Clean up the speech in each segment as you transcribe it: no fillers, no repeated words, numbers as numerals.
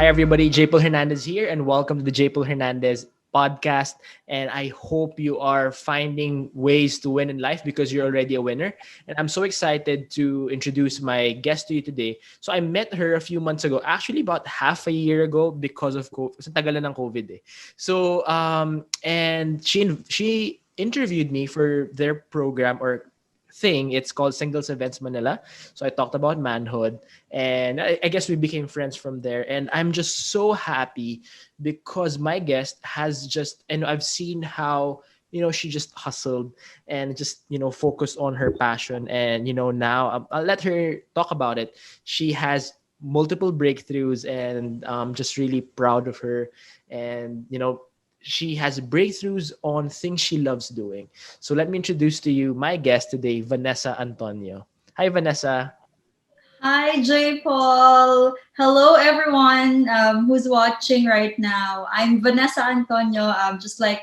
everybody. JPaul Hernandez here, and welcome to the JPaul Hernandez podcast. And I hope you are finding ways to win in life because you're already a winner. And I'm so excited to introduce my guest to you today. So I met her a few months ago, actually about half a year ago because of COVID. Sa tagal na ng COVID eh. So and she interviewed me for their program or thing. It's called Singles Events Manila. So I talked about manhood, and I guess we became friends from there. And I'm just so happy because my guest has just, and I've seen how she just hustled and just focused on her passion. And now I'll let her talk about it. She has multiple breakthroughs, and I'm just really proud of her. And she has breakthroughs on things she loves doing. So let me introduce to you my guest today, Vanessa Antonio. Hi, Vanessa. Hi, JPaul. Hello, everyone who's watching right now. I'm Vanessa Antonio. Just like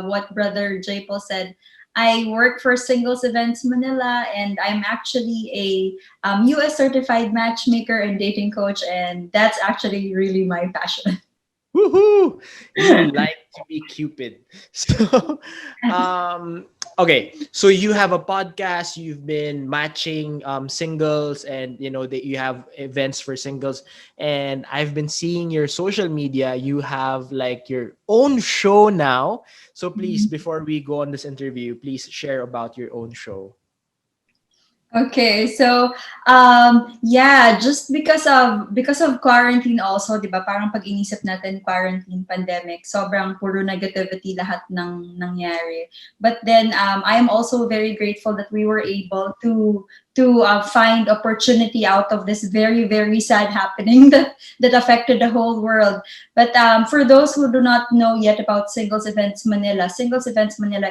what Brother JPaul said, I work for Singles Events Manila, and I'm actually a US certified matchmaker and dating coach, and that's actually really my passion. Woohoo! You like to be Cupid. So, um, okay. So you have a podcast. You've been matching singles, and that you have events for singles. And I've been seeing your social media. You have like your own show now. So please, before we go on this interview, please share about your own show. Okay, so yeah, just because of quarantine also, 'di ba? Parang pag inisip natin quarantine, pandemic, sobrang puro negativity lahat ng nangyari. But then I am also very grateful that we were able to find opportunity out of this very very sad happening that affected the whole world. But for those who do not know yet about Singles Events Manila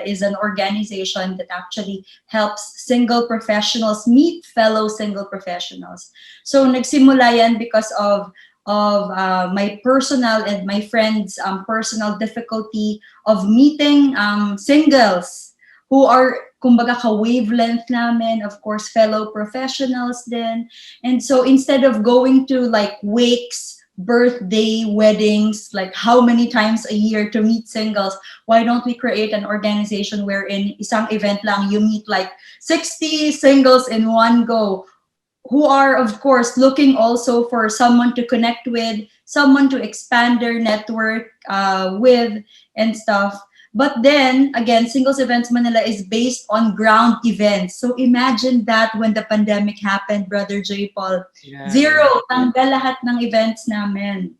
is an organization that actually helps single professionals meet fellow single professionals. So nagsimula yan because of my personal and my friends' personal difficulty of meeting singles who are kumbaga ka-wavelength namin, of course, fellow professionals din. And so instead of going to like wakes, birthday, weddings, like how many times a year to meet singles, why don't we create an organization wherein isang event lang you meet like 60 singles in one go who are of course looking also for someone to connect with, someone to expand their network with and stuff. But then again, Singles Events Manila is based on ground events. So imagine that when the pandemic happened, Brother J. Paul, Yeah, zero, yeah. tanggal lahat ng events namin.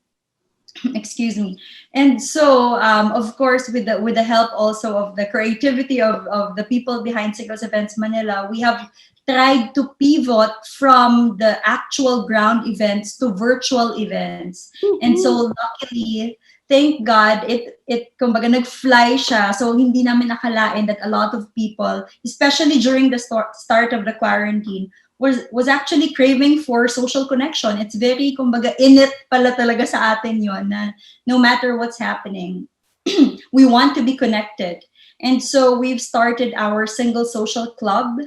Excuse me. And so of course with the help also of the creativity of the people behind Singles Events Manila, we have tried to pivot from the actual ground events to virtual events. And Woohoo! so luckily, thank God, it kumbaga nag-fly siya. So hindi namin nakalain that a lot of people, especially during the start of the quarantine, was actually craving for social connection. It's very kumbaga init pala talaga sa atin yon na no matter what's happening, we want to be connected. And so we've started our single social club,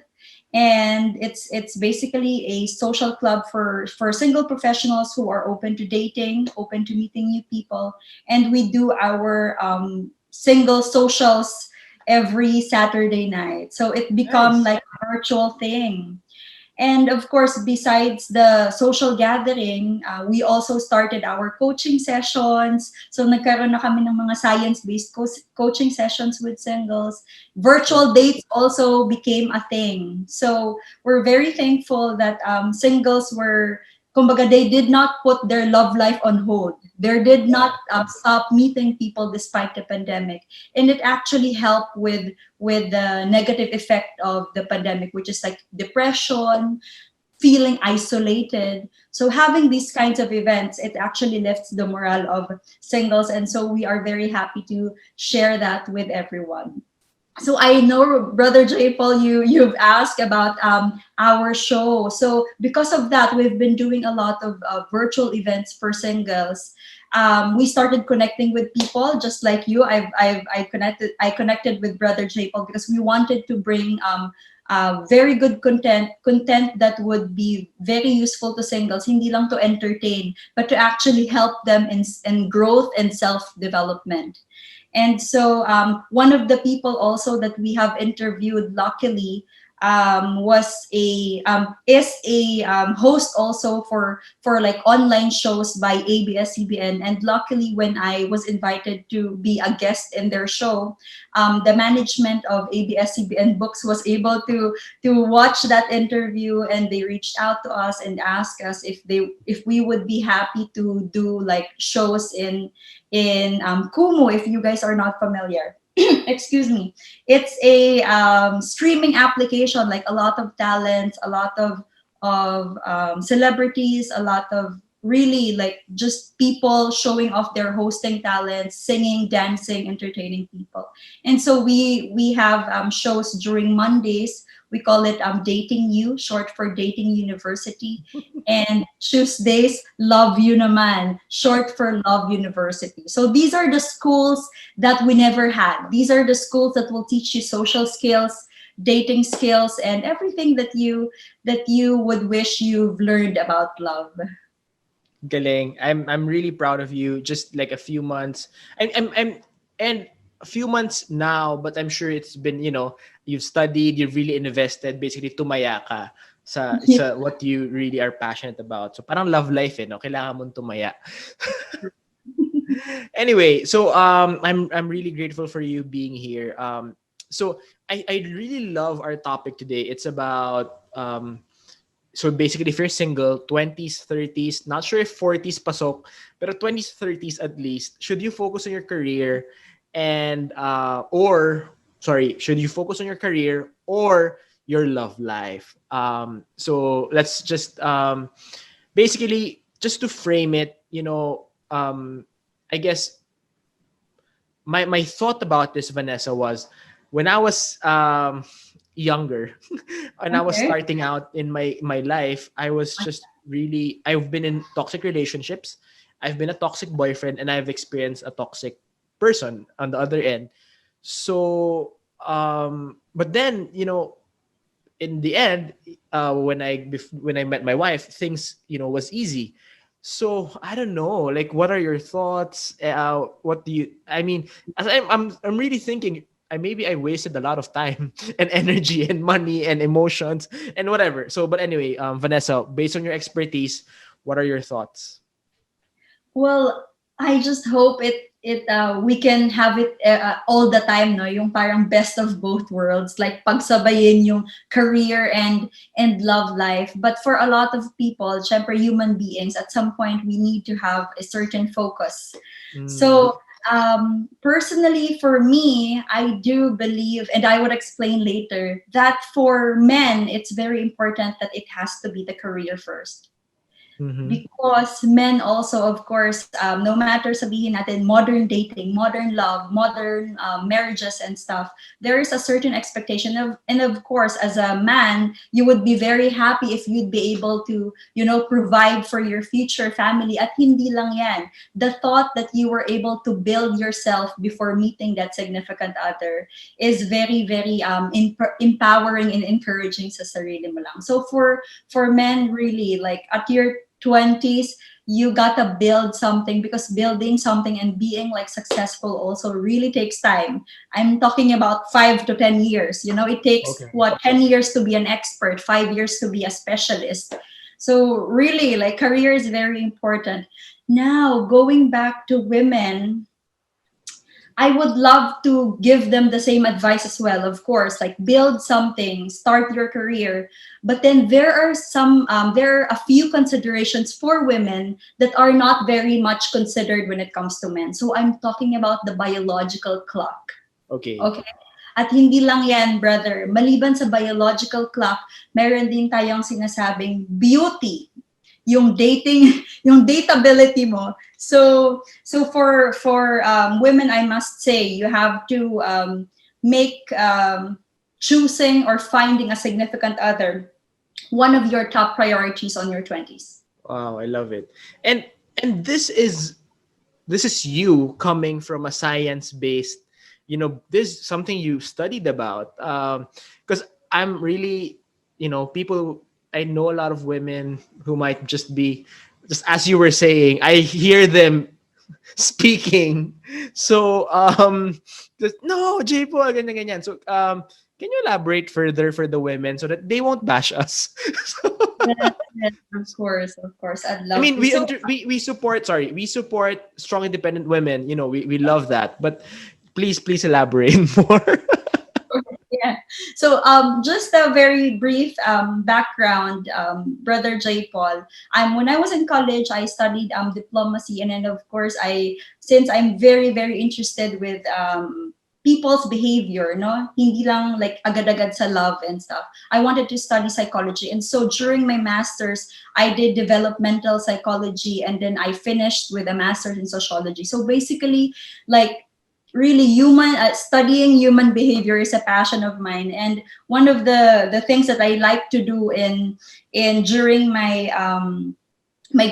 and it's basically a social club for single professionals who are open to dating, open to meeting new people, and we do our single socials every Saturday night. So it become Nice. like a virtual thing. And of course, besides the social gathering, we also started our coaching sessions. So nagkaroon na kami ng mga science-based coaching sessions with singles. Virtual dates also became a thing. So we're very thankful that singles were, kumbaga, they did not put their love life on hold. They did Yeah. not stop meeting people despite the pandemic. And it actually helped with the negative effect of the pandemic, which is like depression, feeling isolated. So having these kinds of events, it actually lifts the morale of singles. And so we are very happy to share that with everyone. So I know, Brother JPaul, you've asked about our show. So because of that, we've been doing a lot of virtual events for singles. We started connecting with people just like you. I connected with Brother JPaul because we wanted to bring very good content that would be very useful to singles, hindi lang to entertain, but to actually help them in growth and self development. And so one of the people also that we have interviewed, luckily, was a is a host also for like online shows by ABS-CBN. And luckily, when I was invited to be a guest in their show, the management of ABS-CBN Books was able to watch that interview, and they reached out to us and asked us if we would be happy to do like shows in Kumu, if you guys are not familiar. Excuse me. It's a streaming application, like a lot of talents, a lot of celebrities, a lot of really like just people showing off their hosting talents, singing, dancing, entertaining people. And so we have shows during Mondays. We call it Dating You, short for Dating University. And Tuesdays, Love You Naman, short for Love University. So these are the schools that we never had. These are the schools that will teach you social skills, dating skills, and everything that you would wish you've learned about love. Galing. I'm really proud of you. Just like a few months. I'm and a few months now, but I'm sure it's been, you've studied, you've really invested, basically tumaya ka sa what you really are passionate about. So parang love life, no? Kailangan mong tumaya. Anyway, so I'm really grateful for you being here. So I really love our topic today. It's about so basically, if you're single, 20s, 30s, not sure if 40s pasok, but 20s, 30s at least, should you focus on your career and should you focus on your career or your love life? So let's just basically just to frame it, I guess my thought about this, Vanessa, was when I was younger and I was Okay. starting out in my life, I was just really, I've been in toxic relationships. I've been a toxic boyfriend and I've experienced a toxic person on the other end. So but then, in the end, when I met my wife, things, was easy. So I don't know, like, what are your thoughts? What do you? I mean, as I'm really thinking, maybe I wasted a lot of time and energy and money and emotions and whatever. So, but anyway, Vanessa, based on your expertise, what are your thoughts? Well, I just hope it we can have it all the time, no? Yung parang best of both worlds, like pagsabayin yung career and love life. But for a lot of people, syempre human beings, at some point we need to have a certain focus. Mm, So personally, for me, I do believe, and I would explain later, that for men, it's very important that it has to be the career first, mm-hmm. because men also, of course, no matter sabihin natin modern dating, modern love, modern marriages and stuff, there is a certain expectation of, and of course, as a man, you would be very happy if you'd be able to, provide for your future family. At hindi lang yan, the thought that you were able to build yourself before meeting that significant other is very, very empowering and encouraging sa sarili mo lang. So for men, really, like at your 20s, you gotta build something, because building something and being like successful also really takes time. I'm talking about 5 to 10 years. It takes Okay. what, 10 years to be an expert, 5 years to be a specialist. So really, like, career is very important. Now, going back to women, I would love to give them the same advice as well. Of course, like, build something, start your career. But then there are a few considerations for women that are not very much considered when it comes to men. So I'm talking about the biological clock. Okay. Okay? At hindi lang yan, brother. Maliban sa biological clock, meron din tayong sinasabing beauty, yung dating, yung dateability mo. So for women, I must say, you have to make choosing or finding a significant other one of your top priorities on your 20s. Wow, I love it. And this is you coming from a science based, this is something you studied about. Because I'm really, people, I know a lot of women who might just be, just as you were saying, I hear them speaking. So, no, JPaul, ganyan, ganyan. So, can you elaborate further for the women so that they won't bash us? Yes, yes, of course, I'd I love mean, to. So we support, sorry, we support strong independent women. We love that. But please elaborate more. yeah. So just a very brief background, Brother J. Paul. When I was in college, I studied diplomacy, and then of course, since I'm very very interested with people's behavior, no, hindi lang like agad-agad sa love and stuff. I wanted to study psychology, and so during my masters, I did developmental psychology, and then I finished with a master's in sociology. So basically, like really human studying human behavior is a passion of mine, and one of the things that I like to do in during my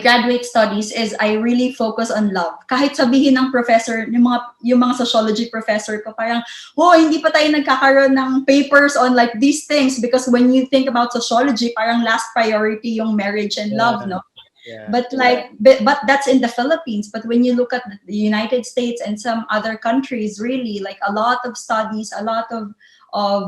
graduate studies is I really focus on love. Kahit sabihin ng professor, yung mga sociology professor ko, parang, oh, hindi pa tayo nagkakaroon ng papers on like these things, because when you think about sociology, parang last priority yung marriage and love, Yeah, no? yeah, But like but that's in the Philippines. But when you look at the United States and some other countries, really like a lot of studies, a lot of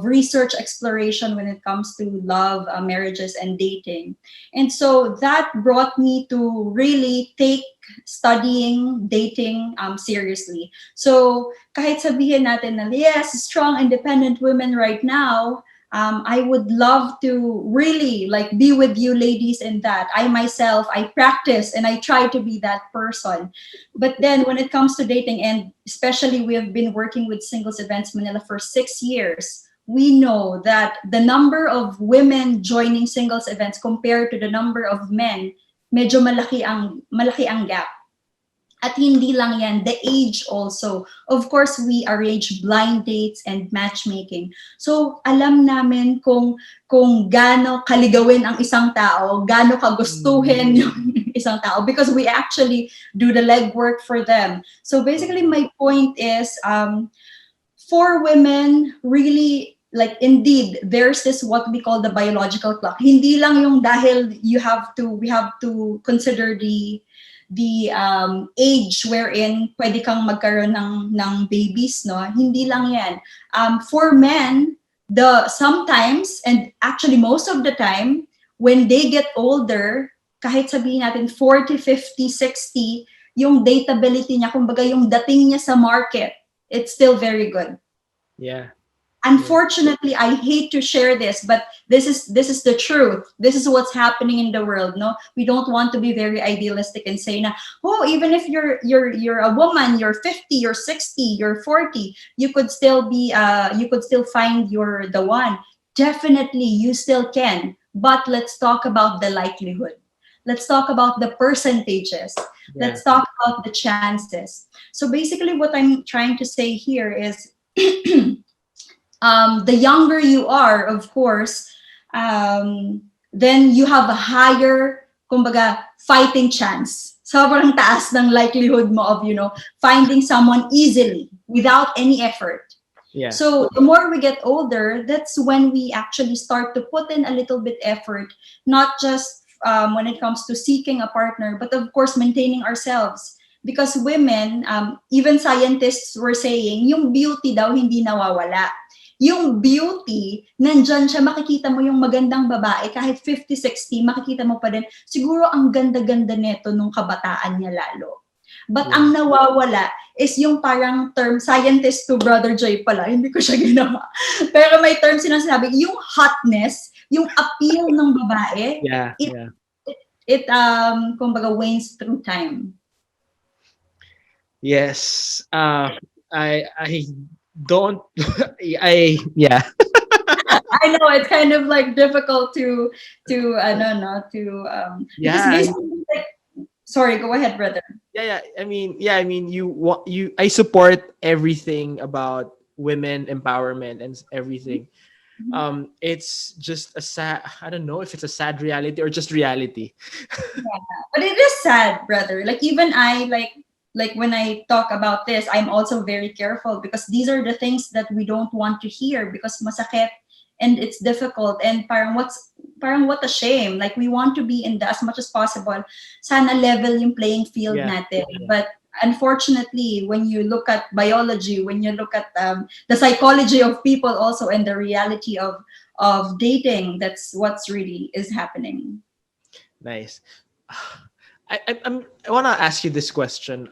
research exploration when it comes to love, marriages and dating. And so that brought me to really take studying dating seriously. So kahit sabihin natin na yes, strong independent women right now, I would love to really like be with you ladies in that. I myself, I practice and I try to be that person. But then when it comes to dating, and especially we have been working with Singles Events Manila for 6 years, we know that the number of women joining singles events compared to the number of men, medyo malaki ang gap. At hindi lang yan, the age also. Of course, we arrange blind dates and matchmaking. So, alam namin kung gaano kaligawin ang isang tao, gaano kagustuhin yung isang tao, because we actually do the legwork for them. So, basically, my point is, for women, really, like indeed, there's this what we call the biological clock. Hindi lang yung dahil we have to consider the age wherein pwede kang magkaroon ng babies, no? Hindi lang yan. For men, sometimes, and actually most of the time, when they get older, kahit sabihin natin 40, 50, 60, yung dateability niya, kumbaga yung dating niya sa market, it's still very good. yeah. Unfortunately, I hate to share this, but this is the truth. This is what's happening in the world. No, we don't want to be very idealistic and say, "Na, oh, even if you're a woman, you're 50, you're 60, you're 40, you could still find the one." Definitely, you still can. But let's talk about the likelihood. Let's talk about the percentages. Yeah. Let's talk about the chances. So basically, what I'm trying to say here is. The younger you are, of course, then you have a higher, kumbaga, fighting chance. Sobrang taas ng likelihood mo of, finding someone easily without any effort. Yeah. So the more we get older, that's when we actually start to put in a little bit effort, not just when it comes to seeking a partner, but of course maintaining ourselves. Because women, even scientists were saying, yung beauty daw hindi nawawala. Yung beauty, nandyan siya, makikita mo yung magandang babae, kahit 50, 60, makikita mo pa din, siguro ang ganda-ganda neto nung kabataan niya lalo. But ang nawawala is yung parang term, scientist to Brother Joy pala, hindi ko siya ginawa. Pero may term sinasabi, yung hotness, yung appeal ng babae, it kumbaga wanes through time. Yes. I don't yeah. I know it's kind of like difficult to because basically like, sorry, go ahead, brother. I mean, I support everything about women empowerment and everything. It's just a sad, I don't know if it's a sad reality or just reality. But it is sad, brother. Like even I like when I talk about this, I'm also very careful because these are the things that we don't want to hear because masakit and it's difficult and parang what a shame. Like we want to be in the as much as possible. Sana level yung playing field Yeah. natin. But unfortunately, when you look at biology, when you look at the psychology of people also and the reality of dating, that's what's really is happening. Nice. I want to ask you this question.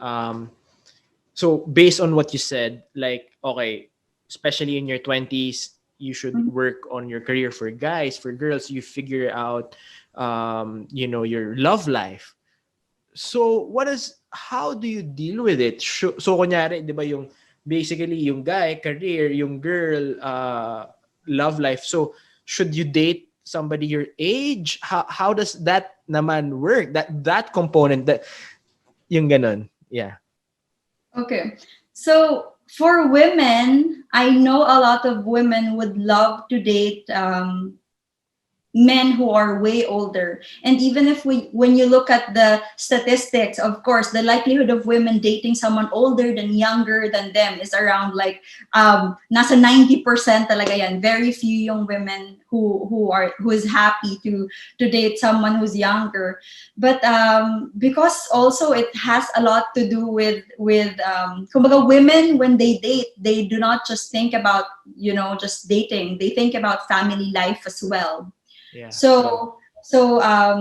So based on what you said, like, okay, especially in your 20s, you should work on your career. For guys, for girls, you figure out, your love life. So how do you deal with it? So kunyari, di ba yung, basically yung guy, career, yung girl, love life. So should you date somebody your age? How does that naman work? That component, that yung ganon. Yeah. Okay. So for women, I know a lot of women would love to date men who are way older. And even if when you look at the statistics, of course, the likelihood of women dating someone older than younger than them is around like nasa 90% talaga yan. Very few yung women who is happy to date someone who's younger. But because also it has a lot to do with kumbaga women when they date, they do not just think about just dating. They think about family life as well. Yeah. So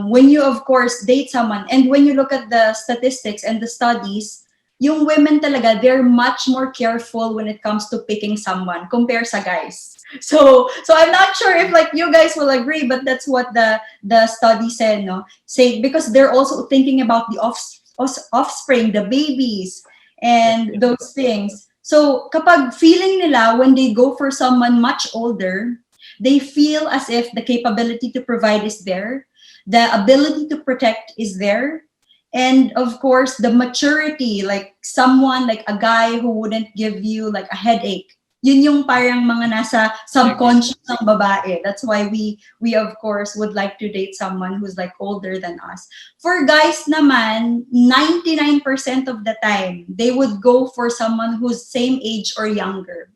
when you of course date someone and when you look at the statistics and the studies, yung women talaga they're much more careful when it comes to picking someone compared sa guys. So I'm not sure if like you guys will agree, but that's what the study said, no? Say because they're also thinking about the offspring, the babies, and Yep. those things. So kapag feeling nila when they go for someone much older, they feel as if the capability to provide is there, the ability to protect is there, and of course the maturity, like someone like a guy who wouldn't give you like a headache. Yun yung parang mga nasa subconscious ng babae. That's why we of course would like to date someone who's like older than us. For guys naman, 99% of the time they would go for someone who's same age or younger.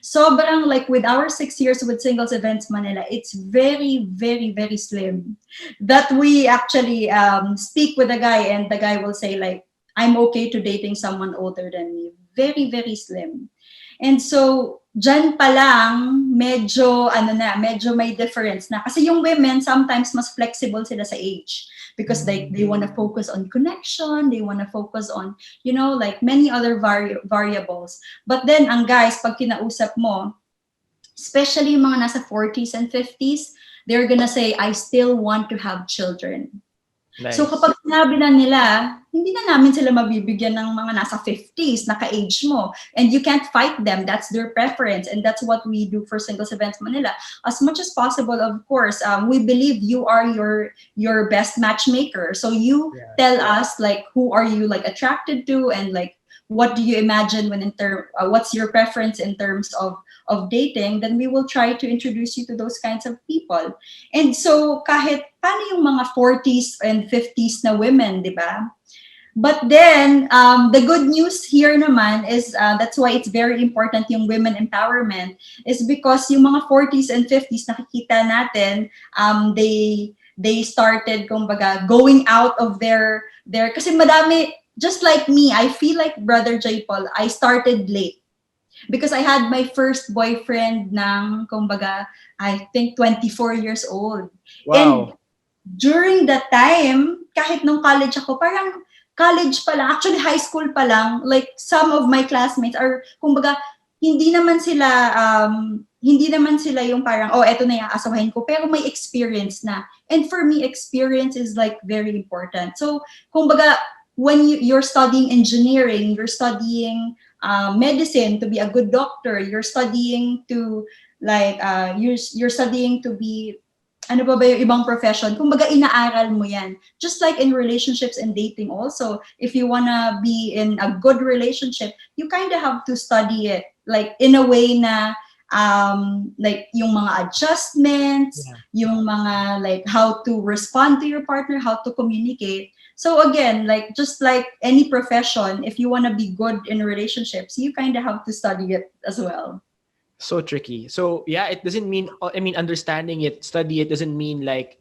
Sobrang like with our 6 years with Singles Events Manila, it's very, very, very slim that we actually speak with a guy and the guy will say like, I'm okay to dating someone older than me. Very, very slim. And so, dyan pa lang, medyo may difference na. Kasi yung women, sometimes mas flexible sila sa age. Because they want to focus on connection, they want to focus on, like many other variables. But then, ang guys, pag kinausap mo, especially yung mga nasa 40s and 50s, they're gonna say, I still want to have children. Nice. So kapag sinabi na nila, hindi na namin sila mabibigyan ng mga nasa 50s, naka-age mo. And you can't fight them. That's their preference. And that's what we do for Singles Events Manila. As much as possible, of course, we believe you are your best matchmaker. So you tell us, like, who are you, like, attracted to and, like, what do you imagine when what's your preference in terms of dating, then we will try to introduce you to those kinds of people. And so kahit paano yung mga 40s and 50s na women, di ba? But then, the good news here naman is, that's why it's very important yung women empowerment, is because yung mga 40s and 50s, nakikita natin, they started, kumbaga, going out of their kasi madami, just like me, I feel like Brother JPaul, I started late. Because I had my first boyfriend ng, kumbaga, I think 24 years old. Wow. And during that time, kahit nung college ako, parang college pa lang, actually high school pa lang, like some of my classmates are, kumbaga, hindi naman sila yung parang, oh, eto na yung asawahin ko, pero may experience na. And for me, experience is like very important. So, kumbaga, when you're studying engineering, you're studying medicine to be a good doctor, you're studying to like you're studying to be ano ba yung ibang profession, kumbaga inaaral mo yan. Just like in relationships and dating also, if you wanna be in a good relationship, you kind of have to study it. like in a way na like yung mga adjustments, Yeah. yung mga like how to respond to your partner, how to communicate. So again, like just like any profession, if you want to be good in relationships, you kind of have to study it as well. So tricky. So yeah, it doesn't mean, I mean, understanding it, study it doesn't mean like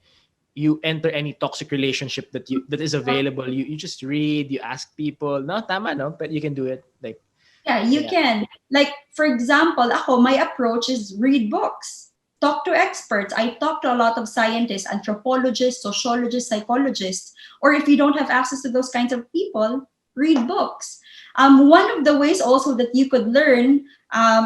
you enter any toxic relationship that is available. You just read, you ask people. No, tama no, but you can do it. Like Yeah, you yeah. can. Like, for example, ako, my approach is read books. Talk to experts. I talk to a lot of scientists, anthropologists, sociologists, psychologists. Or if you don't have access to those kinds of people, read books. One of the ways also that you could learn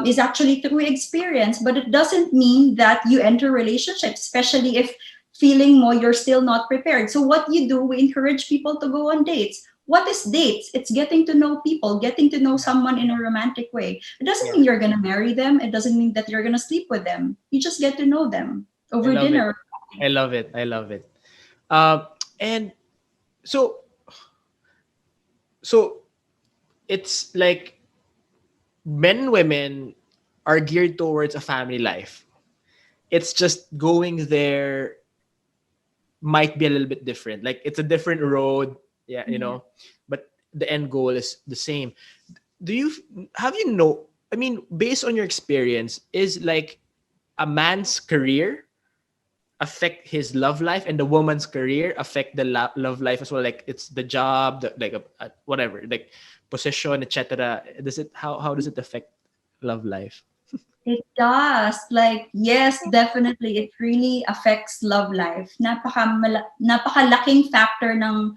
is actually through experience, but it doesn't mean that you enter relationships, especially if feeling more you're still not prepared. So what you do, we encourage people to go on dates. What is dates? It's getting to know people, getting to know Yeah. someone in a romantic way. It doesn't Yeah. mean you're going to marry them. It doesn't mean that you're going to sleep with them. You just get to know them I over love it. dinner. I love it. I love it. Um and so so it's like men and women are geared towards a family life. It's just going there might be a little bit different. Like it's a different road, yeah, Yeah. but the end goal is the same. Do you have you know? I mean, based on your experience, is like a man's career affect his love life, and the woman's career affect the love life as well? Like it's the job, like whatever, like position, etc. Does it how does it affect love life? It does. Like, yes, definitely. It really affects love life. Napakalaking factor ng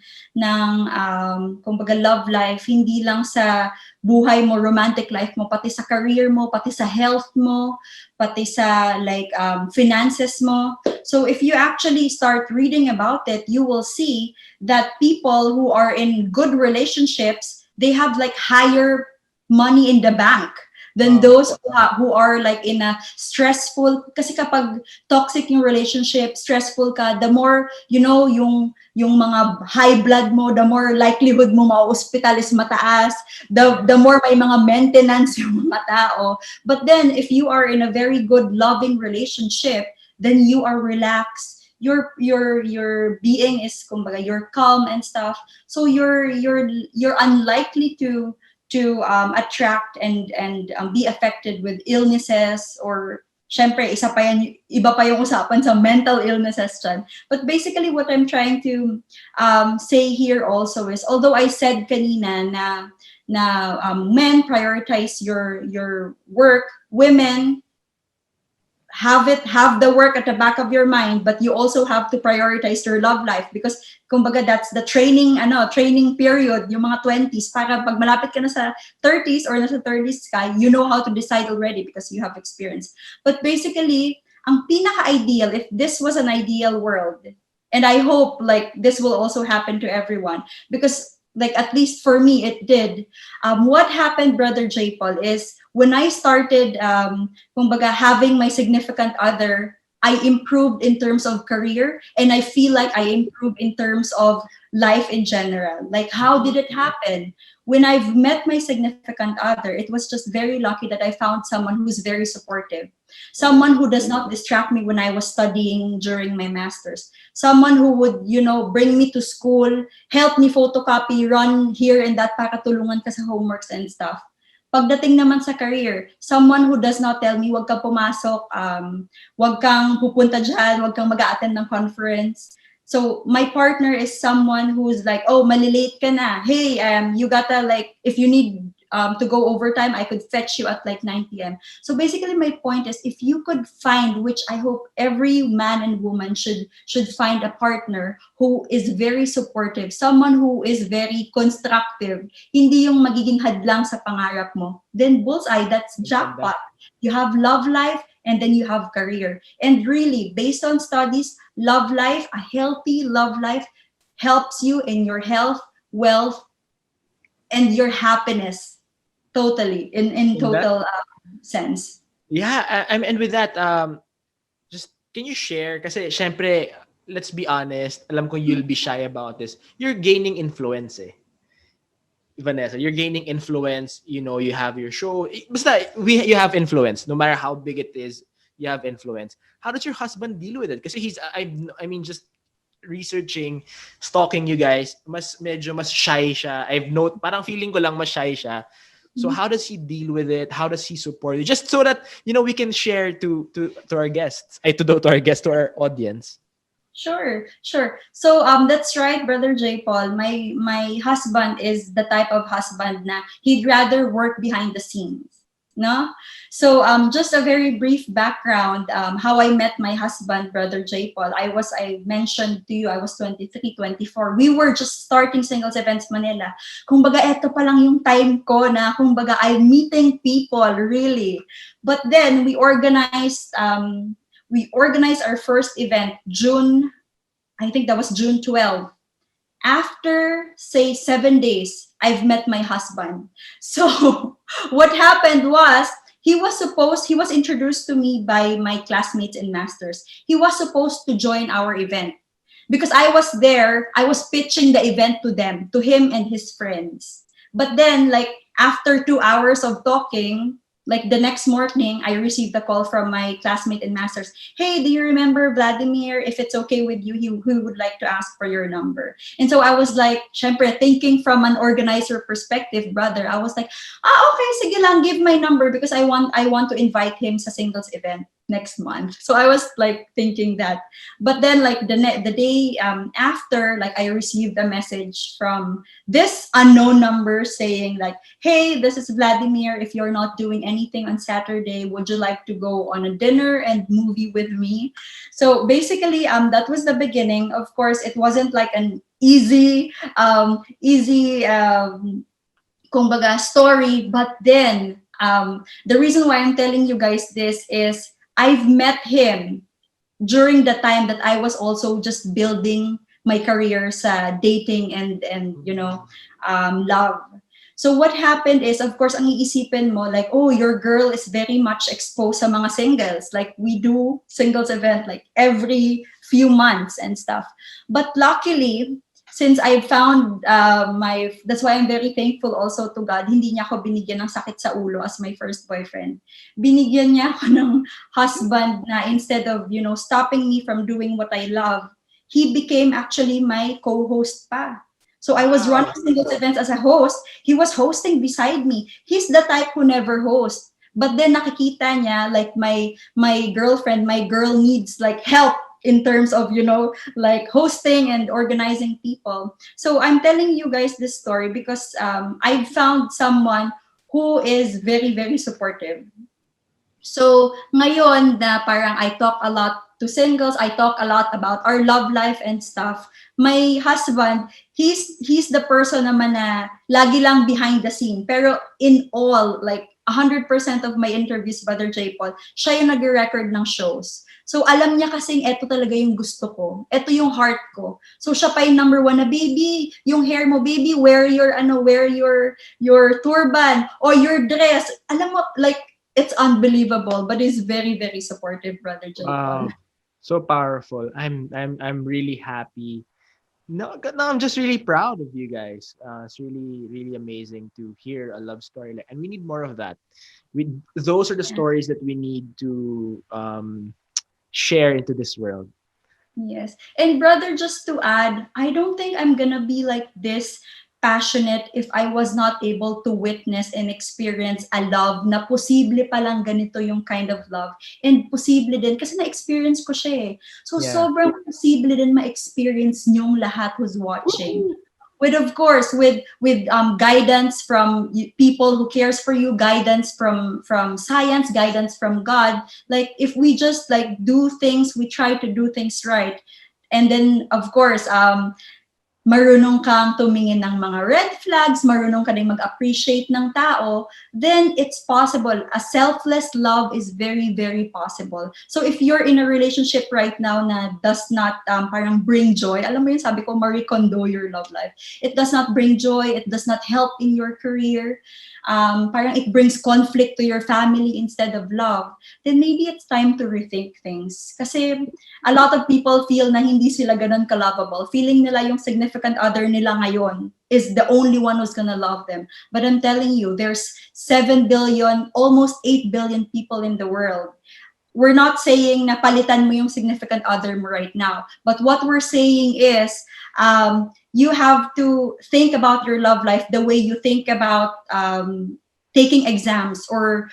kumbaga love life, hindi lang sa buhay mo, romantic life mo, pati sa career mo, pati sa health mo, pati sa like finances mo. So if you actually start reading about it, you will see that people who are in good relationships, they have like higher money in the bank than Wow. those who are like in a stressful, kasi kapag toxic yung relationship, stressful ka, the more yung mga high blood mo, the more likelihood mo ma-hospital is mataas, the more may mga maintenance yung mga tao. But then if you are in a very good loving relationship, then you are relaxed, your being is kumbaga you're calm and stuff, so you're unlikely to attract and be affected with illnesses, or syempre iba pa yung usapan sa mental illnesses dyan. But basically what I'm trying to say here also is, although I said kanina na men prioritize your work, women have the work at the back of your mind, but you also have to prioritize your love life, because kumbaga that's the training period, yung mga 20s, para pag malapit ka na sa 30s or nasa 30s ka, you know how to decide already because you have experience. But basically, ang pinaka-ideal, if this was an ideal world, and I hope like this will also happen to everyone, because like at least for me it did. What happened, brother JPaul, is when I started kumbaga having my significant other, I improved in terms of career, and I feel like I improved in terms of life in general. Like, how did it happen? When I've met my significant other, it was just very lucky that I found someone who's very supportive, someone who does not distract me when I was studying during my master's, someone who would, bring me to school, help me photocopy, run here and that para tulungan ka sa homeworks and stuff. Pagdating naman sa career, someone who does not tell me, wag kang pumasok, wag kang pupunta dyan, wag kang mag-a-attend ng conference. So my partner is someone who's like, oh, malilate ka na. Hey, you gotta like, if you need to go overtime, I could fetch you at like 9 p.m. So basically my point is, if you could find, which I hope every man and woman should find a partner who is very supportive, someone who is very constructive, hindi yung magiging hadlang sa pangarap mo, then bullseye, that's Ganda. jackpot. You have love life and then you have career. And really, based on studies, love life, a healthy love life helps you in your health, wealth, and your happiness totally in Ganda. total sense. Yeah, and with that, just can you share? Kasi syempre, let's be honest, alam ko you'll be shy about this. You're gaining influence eh. Vanessa, you're gaining influence. You know, you have your show. Basta, you have influence. No matter how big it is, you have influence. How does your husband deal with it? Because I mean, just researching, stalking you guys, medyo mas shy siya. I've note, parang feeling ko lang mas shy siya. So how does he deal with it? How does he support you? Just so that we can share to our guests, to our guests, to our audience. Sure, sure. So that's right, brother J. Paul. My husband is the type of husband na he'd rather work behind the scenes. No? So just a very brief background how I met my husband, brother J. Paul. I mentioned to you I was 23, 24. We were just starting Singles Events Manila. Kumbaga eto pa lang yung time ko na kumbaga I'm meeting people really. But then we organized our first event June, I think that was June 12. After, say, 7 days, I've met my husband. So what happened was he was introduced to me by my classmates in masters. He was supposed to join our event because I was there. I was pitching the event to them, to him and his friends. But then, like, after 2 hours of talking, like the next morning, I received a call from my classmate in masters. Hey, do you remember Vladimir? If it's okay with you, he would like to ask for your number. And so I was like, syempre, thinking from an organizer perspective, brother, I was like, okay, sige lang, give my number because I want to invite him sa singles event next month. So I was like thinking that. But then like the day after, like I received a message from this unknown number saying like, hey, this is Vladimir. If you're not doing anything on Saturday, would you like to go on a dinner and movie with me? So basically, that was the beginning. Of course, it wasn't like an easy kumbaga story. But then the reason why I'm telling you guys this is I've met him during the time that I was also just building my career sa dating and love. So what happened is, of course, ang iisipin mo, like, oh, your girl is very much exposed sa mga singles. Like, we do singles event like every few months and stuff. But luckily, since I found that's why I'm very thankful also to God, hindi niya ako binigyan ng sakit sa ulo as my first boyfriend. Binigyan niya ako ng husband na instead of, stopping me from doing what I love, he became actually my co-host pa. So I was running singles events as a host. He was hosting beside me. He's the type who never hosts. But then nakikita niya like my girlfriend, my girl needs like help in terms of, like hosting and organizing people. So I'm telling you guys this story because I found someone who is very, very supportive. So ngayon na parang I talk a lot to singles, I talk a lot about our love life and stuff. My husband, he's the person naman na lagi lang behind the scene. Pero in all, like 100% of my interviews, Brother J. Paul, siya yung nag-record ng shows. So alam niya kasing eto talaga yung gusto ko. Eto yung heart ko. So siya pa yung number one na, baby, yung hair mo, baby, wear your turban or your dress. Alam mo, like, it's unbelievable, but he's very, very supportive, Brother J. Paul. Wow, so powerful. I'm really happy. No, I'm just really proud of you guys. It's really, really amazing to hear a love story, and we need more of that. Those are the stories that we need to share into this world. Yes. And brother, just to add, I don't think I'm gonna be like this passionate if I was not able to witness and experience a love na posible palang ganito yung kind of love. And posible din, kasi na-experience ko siya eh. So Yeah. sobrang posible din ma-experience niyong lahat who's watching. With of course with guidance from people who cares for you, guidance from science, guidance from God. Like if we just like do things, we try to do things right, and then of course marunong kang tumingin ng mga red flags, marunong ka din mag-appreciate ng tao, then it's possible. A selfless love is very, very possible. So if you're in a relationship right now na does not parang bring joy, alam mo yun, sabi ko, ma-recondo your love life. It does not bring joy, it does not help in your career, parang it brings conflict to your family instead of love, then maybe it's time to rethink things. Kasi a lot of people feel na hindi sila ganun ka-lovable. Feeling nila yung significant significant other nila ngayon is the only one who's gonna love them. But I'm telling you, there's 7 billion, almost 8 billion people in the world. We're not saying na palitan mo yung significant other mo right now. But what we're saying is, you have to think about your love life the way you think about taking exams or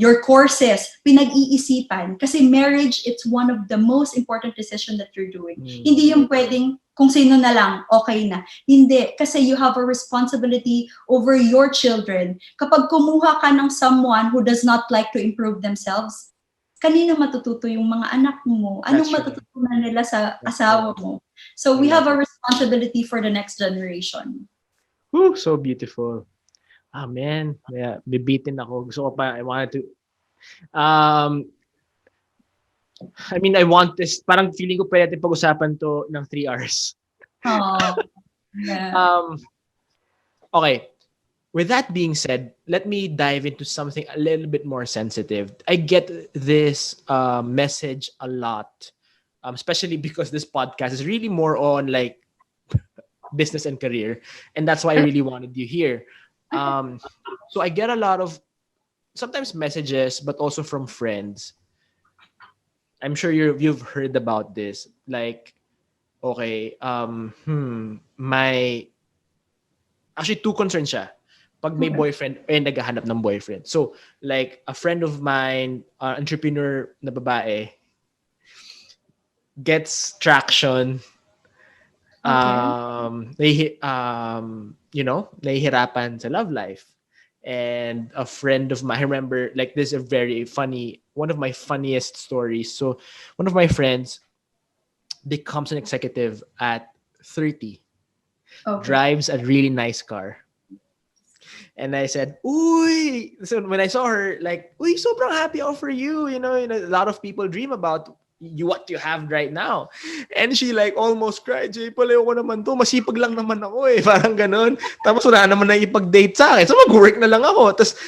your courses. Pinag-iisipan. Kasi marriage, it's one of the most important decision that you're doing. Hindi yung pwedeng kung sino na lang, okay na. Hindi. Kasi you have a responsibility over your children. Kapag kumuha ka ng someone who does not like to improve themselves, kanino matututo yung mga anak mo? Anong matututunan nila sa asawa mo? So we have a responsibility for the next generation. Woo, so beautiful. Ah, man. Yeah, bibitin ako. Gusto ko pa, I wanted to, I mean, I want this, parang feeling ko pwede natin pag-usapan to ng 3 hours. Oh, yeah. Okay. With that being said, let me dive into something a little bit more sensitive. I get this message a lot, especially because this podcast is really more on like business and career, and that's why I really wanted you here. So I get a lot of sometimes messages, but also from friends. I'm sure you've heard about this. Like, okay, my actually two concerns siya. Pag may boyfriend, naghahanap ng boyfriend. So, like, a friend of mine, entrepreneur na babae, gets traction, nahihirapan sa love life. And a friend of mine, I remember, like, this is a very funny, one of my funniest stories. So, one of my friends becomes an executive at 30, drives a really nice car. And I said, "Uy!" So when I saw her, like, "Uy, sobrang happy ako for you." You know, a lot of people dream about what you have right now. And she like almost cried. JPaul, ayoko naman to. Masipag lang naman ako eh. Parang ganun. Tapos wala naman na ipag-date sa akin. So mag-work na lang ako. Tapos,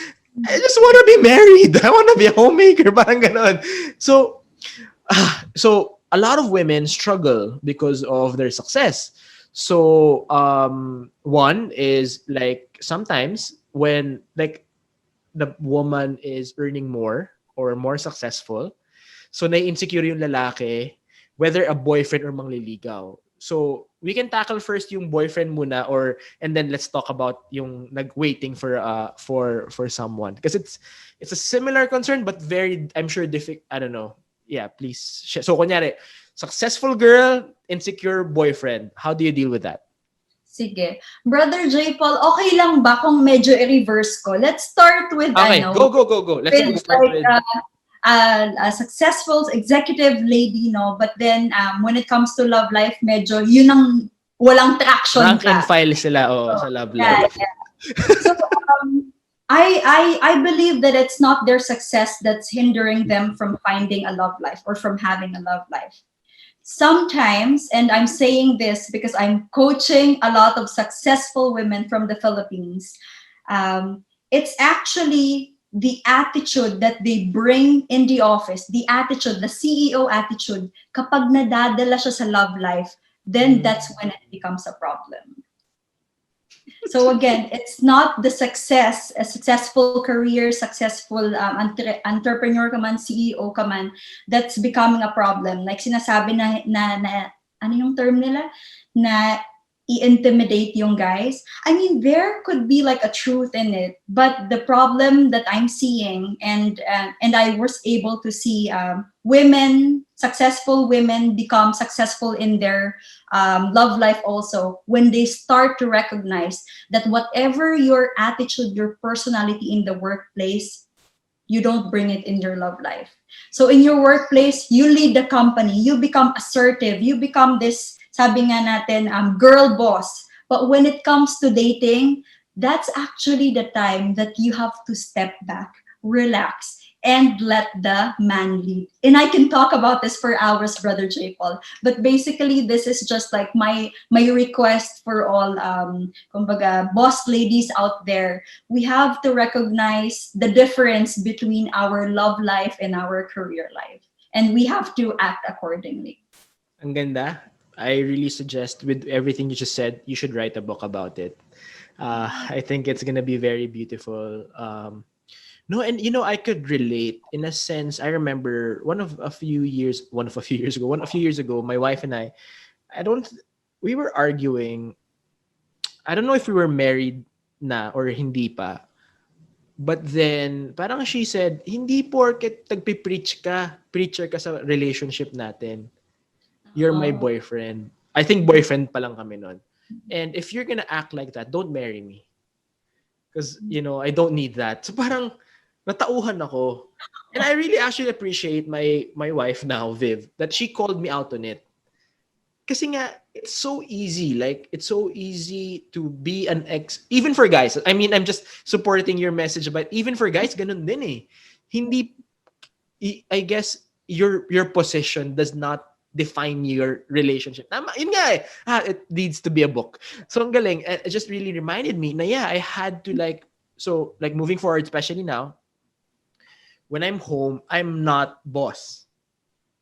I just wanna be married. I wanna be a homemaker. Parang ganun. So a lot of women struggle because of their success. So one is like sometimes when like the woman is earning more or more successful, so na-insecure yung lalaki whether a boyfriend or mangliligaw. So we can tackle first yung boyfriend muna and then let's talk about yung waiting for someone, because it's a similar concern but very, I'm sure, I don't know. Yeah, please. So kunyari, successful girl, insecure boyfriend. How do you deal with that? Sige. Brother JPaul, okay lang ba kung medyo i-reverse ko? Let's start with, okay, go. Let's start with a successful executive lady, no? But then, when it comes to love life, medyo yun ang walang traction. Rank and file sila sa love life. Yeah. So, I believe that it's not their success that's hindering them from finding a love life or from having a love life. Sometimes, and I'm saying this because I'm coaching a lot of successful women from the Philippines, it's actually the attitude that they bring in the office, the attitude, the CEO attitude. Kapag nadadala siya sa love life, then that's when it becomes a problem. So again, it's not the success, a successful career, successful entrepreneur ka man, CEO ka man, that's becoming a problem. Like sinasabi na ano yung term nila? Na i-intimidate yung guys. I mean, there could be like a truth in it, but the problem that I'm seeing, and I was able to see successful women become successful in their love life also when they start to recognize that whatever your attitude, your personality in the workplace, you don't bring it in your love life. So in your workplace, you lead the company, you become assertive, you become this, sabi nga natin, girl boss. But when it comes to dating, that's actually the time that you have to step back, relax, and let the man lead. And I can talk about this for hours, Brother JPaul. But basically, this is just like my request for all kumbaga, boss ladies out there. We have to recognize the difference between our love life and our career life. And we have to act accordingly. Ang ganda. I really suggest, with everything you just said, you should write a book about it. I think it's gonna be very beautiful. No, and I could relate in a sense. I remember one a few years ago, my wife and I don't, we were arguing. I don't know if we were married na or hindi pa. But then, parang she said, hindi porket preacher ka sa relationship natin. You're my Oh, boyfriend. I think boyfriend pa lang kami nun. And if you're gonna act like that, don't marry me. Because, I don't need that. So parang, natauhan ako. And I really actually appreciate my wife now, Viv, that she called me out on it. Kasi nga, it's so easy. Like, it's so easy to be an ex. Even for guys. I mean, I'm just supporting your message. But even for guys, ganun din eh. Hindi, I guess, your position does not define your relationship. Tama, yun nga eh. It needs to be a book. So, ang galing. It just really reminded me na, yeah, I had to moving forward, especially now, when I'm home, I'm not boss.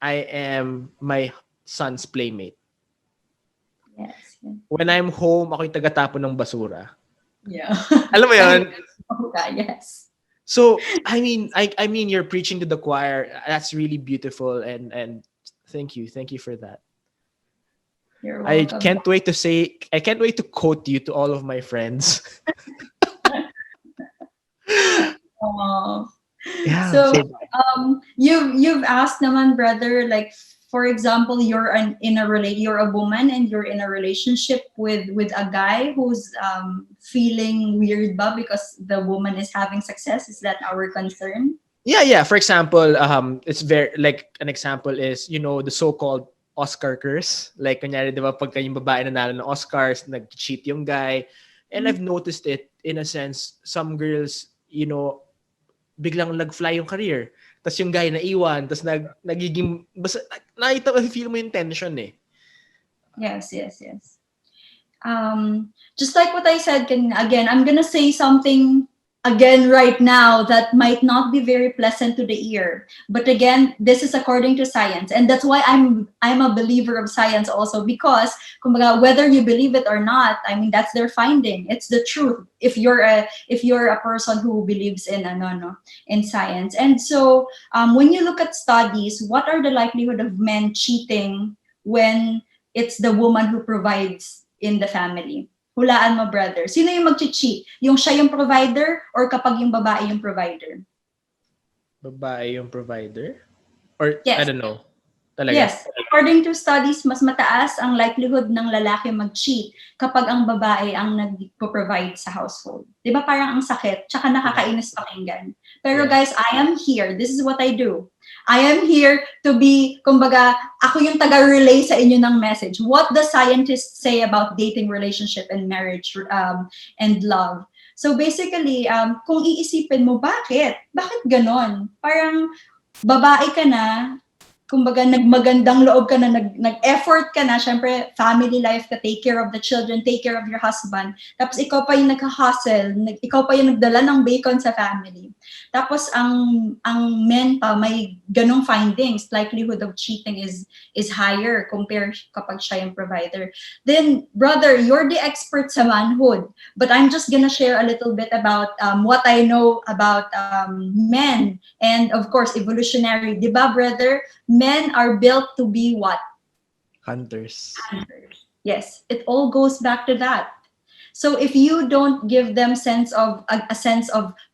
I am my son's playmate. yes. Yes. When I'm home, ako yung taga-tapon ng basura. Yeah. Alam mo yun? Yes. So, I mean, you're preaching to the choir. That's really beautiful, and thank you for that. You're I welcome. I can't wait to quote you to all of my friends. Oh. Yeah. So, you've asked naman, brother, like for example, you're a woman and you're in a relationship with a guy who's feeling weird ba because the woman is having success. Is that our concern? Yeah. For example, it's very like an example is the so-called Oscar curse. Like kunyari, 'di ba, pagka yung babae nanalo ng Oscars, nag-cheat yung guy. And I've noticed it in a sense, some girls, biglang nag-fly yung career. Tapos yung guy naiwan, tapos nagiging, basta, feel mo yung tension eh. Yes. Just like what I said, again, I'm gonna say something again right now that might not be very pleasant to the ear. But again, this is according to science, and that's why I'm a believer of science also, because kumbaga, whether you believe it or not, I mean that's their finding. It's the truth. If you're a person who believes in in science, and so when you look at studies, what are the likelihood of men cheating when it's the woman who provides in the family? Hulaan mo, brother. Sino yung mag-cheat? Yung siya yung provider or kapag yung babae yung provider? Babae yung provider? Or, I Yes. don't know. Talaga? Yes. According to studies, mas mataas ang likelihood ng lalaki mag-cheat kapag ang babae ang nag-provide sa household. Di ba parang ang sakit? Tsaka nakakainis pakinggan. Pero guys, I am here. This is what I do. I am here to be, kumbaga, ako yung taga-relay sa inyo ng message. What the scientists say about dating, relationship, and marriage, and love. So basically, kung iisipin mo, bakit? Bakit ganon? Parang babae ka na, kumbaga nagmagandang loob ka na, nag-effort ka na, syempre family life ka, take care of the children, take care of your husband, tapos ikaw pa yung nagka-hustle, ikaw pa yung nagdala ng bacon sa family. Tapos ang men pa may ganong findings, likelihood of cheating is higher compared kapag siya yung provider. Then brother, you're the expert sa manhood, but I'm just gonna share a little bit about what I know about men, and of course evolutionary, di ba brother? Men are built to be what? Hunters. Yes, it all goes back to that. So if you don't give them a sense of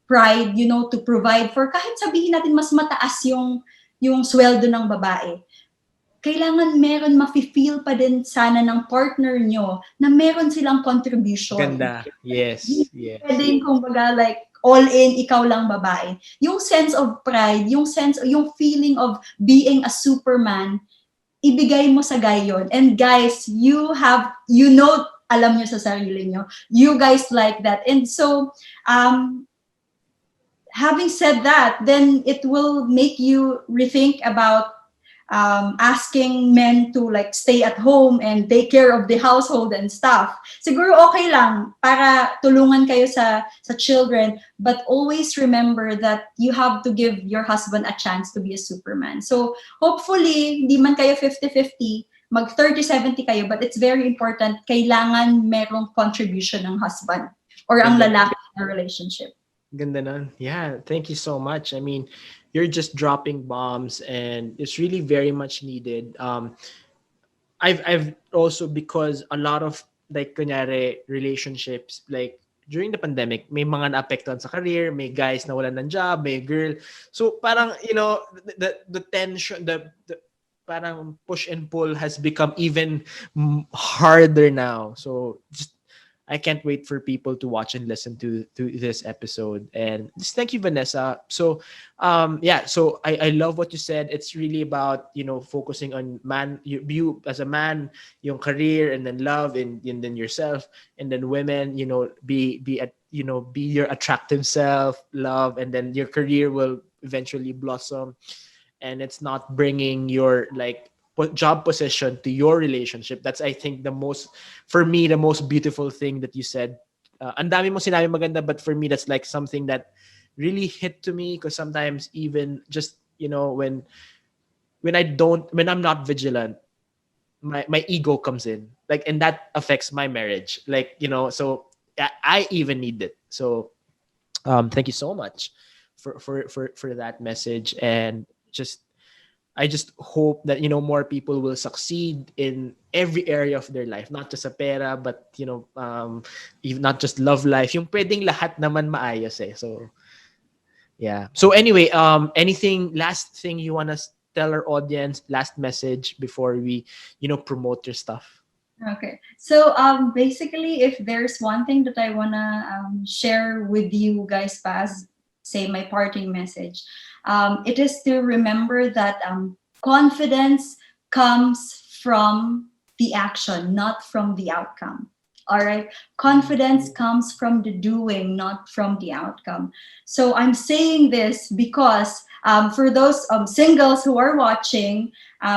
pride, to provide for, kahit sabihin natin mas mataas yung sweldo ng babae, kailangan meron, mafe-feel pa din sana ng partner nyo na meron silang contribution. Ganda. Yes. Pwedeng kumbaga like all in, ikaw lang babae. Yung sense of pride, yung feeling of being a superman, ibigay mo sa guy yun. And guys, alam nyo sa sarili nyo, you guys like that. And so, having said that, then it will make you rethink about asking men to like stay at home and take care of the household and stuff. Siguro okay lang para tulungan kayo sa children, but always remember that you have to give your husband a chance to be a superman. So hopefully, hindi man kayo 50-50, mag 30-70 kayo, but it's very important, kailangan merong contribution ng husband or ang Ganda. lalaki na relationship. Ganda nun. Yeah, thank you so much. I mean, you're just dropping bombs and it's really very much needed. I've also, because a lot of like kunyari relationships like during the pandemic may mga naapektuhan sa career, may guys na wala ng job, may girl. So parang the tension, the parang push and pull has become even harder now. So just I can't wait for people to watch and listen to this episode. And just thank you, Vanessa. So yeah, so I love what you said. It's really about, focusing on you as a man, yung career, and then love, and then yourself, and then women, be your attractive self, love, and then your career will eventually blossom. And it's not bringing your like job position to your relationship. That's, I think, the most, for me, the most beautiful thing that you said. Ang dami mo sinabi maganda, but for me that's like something that really hit to me, because sometimes even just when I'm not vigilant, my ego comes in, like, and that affects my marriage, like, so I even need it. So thank you so much for that message. And just I just hope that more people will succeed in every area of their life, not just sa pera, but even not just love life. Yung pwedeng lahat naman maayos eh. So yeah. So anyway, anything last thing you wanna tell our audience? Last message before we promote your stuff. Okay. So basically, if there's one thing that I wanna share with you guys, as say my parting message, it is to remember that confidence comes from the action, not from the outcome. All right. Confidence comes from the doing, not from the outcome. So I'm saying this because for those singles who are watching,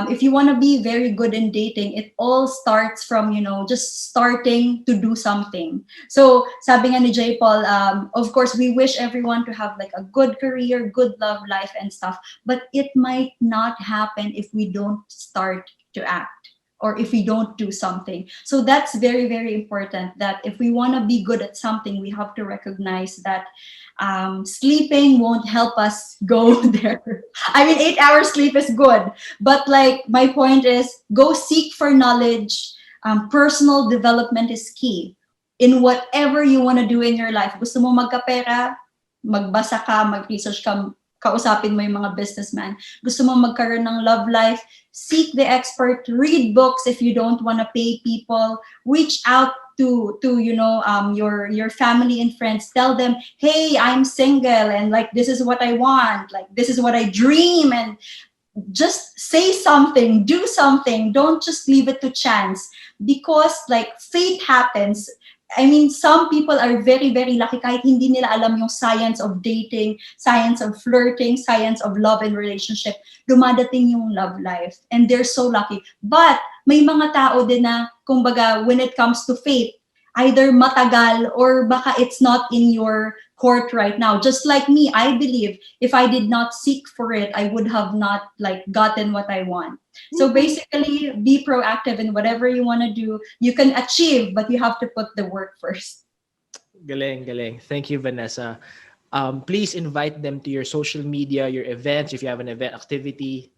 if you want to be very good in dating, it all starts from, just starting to do something. So sabi nga ni JPaul, of course, we wish everyone to have like a good career, good love life and stuff, but it might not happen if we don't start to act, or if we don't do something. So that's very, very important, that if we want to be good at something, we have to recognize that sleeping won't help us go there. I mean, 8 hours sleep is good, but like my point is, go seek for knowledge. Personal development is key in whatever you want to do in your life. Gusto mo magkapera, magbasa ka, mag-research ka, kausapin mo yung mga businessman. Gusto mo magkaroon ng love life, seek the expert, read books. If you don't want to pay people, reach out to your family and friends. Tell them, hey, I'm single and like this is what I want, like this is what I dream, and just say something, do something. Don't just leave it to chance, because like fate happens. I mean, some people are very, very lucky kahit hindi nila alam yung science of dating, science of flirting, science of love and relationship. Dumadating yung love life and they're so lucky. But may mga tao din na, kumbaga, when it comes to fate, either matagal or baka it's not in your court right now. Just like me, I believe if I did not seek for it, I would have not like gotten what I want. So basically, be proactive in whatever you want to do. You can achieve, but you have to put the work first. Galing, galing. Thank you, Vanessa. Please invite them to your social media, your events, if you have an event activity.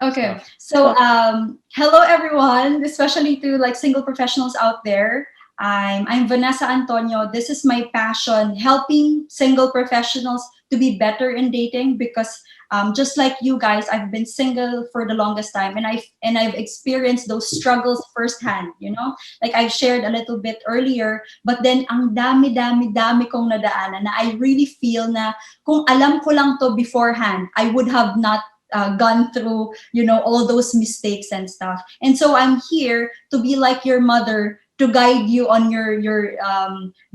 Okay, Stuff. so hello everyone, especially to like single professionals out there. I'm Vanessa Antonio. This is my passion, helping single professionals to be better in dating, because just like you guys, I've been single for the longest time, and I've experienced those struggles firsthand. Like I've shared a little bit earlier, but then ang dami kong nadaanan na I really feel na kung alam ko lang to beforehand, I would have not gone through all those mistakes and stuff. And so I'm here to be like your mother, to guide you on your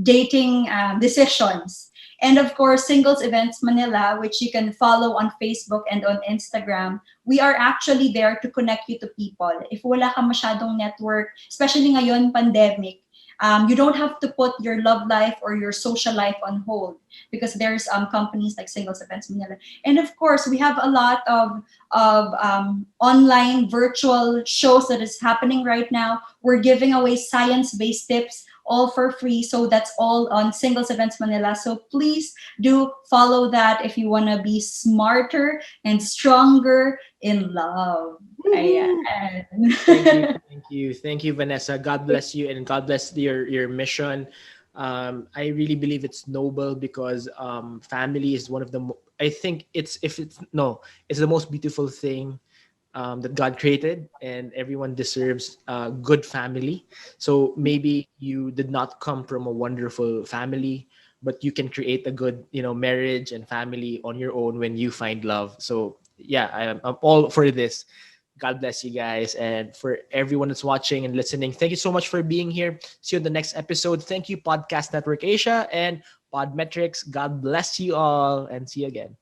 dating decisions. And of course, Singles Events Manila, which you can follow on Facebook and on Instagram, we are actually there to connect you to people. If wala ka masyadong network, especially ngayon, pandemic, You don't have to put your love life or your social life on hold, because there's companies like Singles Events Manila. And of course, we have a lot of online virtual shows that is happening right now. We're giving away science-based tips all for free. So that's all on Singles Events Manila. So please do follow that if you want to be smarter and stronger in love. Ayan. Woohoo! Thank you, thank you, Vanessa. God bless you, and God bless your mission. I really believe it's noble because family is one of the. I think it's if it's no, it's the most beautiful thing that God created, and everyone deserves a good family. So maybe you did not come from a wonderful family, but you can create a good, marriage and family on your own when you find love. So yeah, I'm all for this. God bless you guys. And for everyone that's watching and listening, thank you so much for being here. See you in the next episode. Thank you, Podcast Network Asia and Podmetrics. God bless you all and see you again.